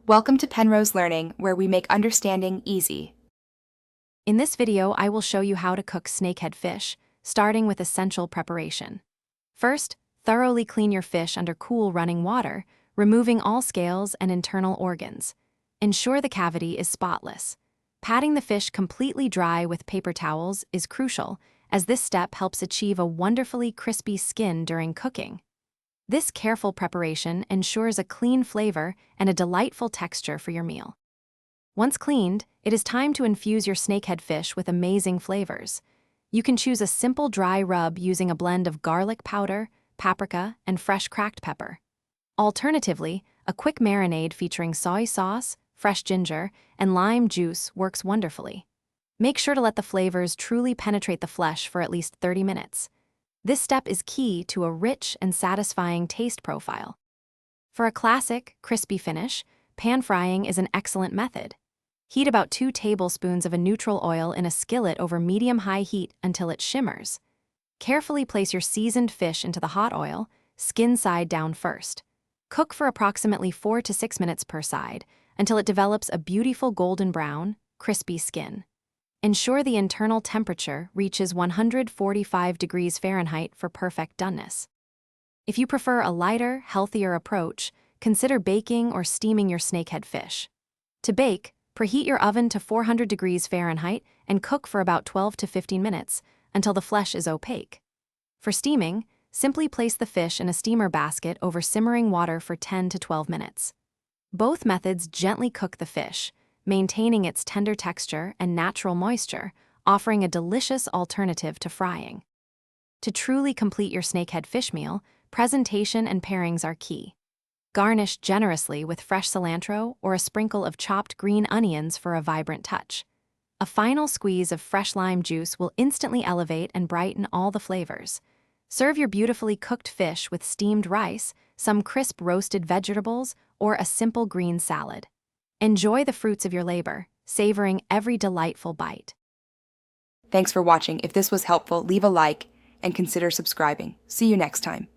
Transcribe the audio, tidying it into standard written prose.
Welcome to Penrose Learning, where we make understanding easy. In this video, I will show you how to cook snakehead fish, starting with essential preparation. First, thoroughly clean your fish under cool running water, removing all scales and internal organs. Ensure the cavity is spotless. Patting the fish completely dry with paper towels is crucial, as this step helps achieve a wonderfully crispy skin during cooking. This careful preparation ensures a clean flavor and a delightful texture for your meal. Once cleaned, it is time to infuse your snakehead fish with amazing flavors. You can choose a simple dry rub using a blend of garlic powder, paprika, and fresh cracked pepper. Alternatively, a quick marinade featuring soy sauce, fresh ginger, and lime juice works wonderfully. Make sure to let the flavors truly penetrate the flesh for at least 30 minutes. This step is key to a rich and satisfying taste profile. For a classic, crispy finish, pan frying is an excellent method. Heat about 2 tablespoons of a neutral oil in a skillet over medium-high heat until it shimmers. Carefully place your seasoned fish into the hot oil, skin side down first. Cook for approximately 4 to 6 minutes per side until it develops a beautiful golden brown, crispy skin. Ensure the internal temperature reaches 145 degrees Fahrenheit for perfect doneness. If you prefer a lighter, healthier approach, consider baking or steaming your snakehead fish. To bake, preheat your oven to 400 degrees Fahrenheit and cook for about 12 to 15 minutes until the flesh is opaque. For steaming, simply place the fish in a steamer basket over simmering water for 10 to 12 minutes. Both methods gently cook the fish, maintaining its tender texture and natural moisture, offering a delicious alternative to frying. To truly complete your snakehead fish meal, presentation and pairings are key. Garnish generously with fresh cilantro or a sprinkle of chopped green onions for a vibrant touch. A final squeeze of fresh lime juice will instantly elevate and brighten all the flavors. Serve your beautifully cooked fish with steamed rice, some crisp roasted vegetables, or a simple green salad. Enjoy the fruits of your labor, savoring every delightful bite. Thanks for watching. If this was helpful, leave a like and consider subscribing. See you next time.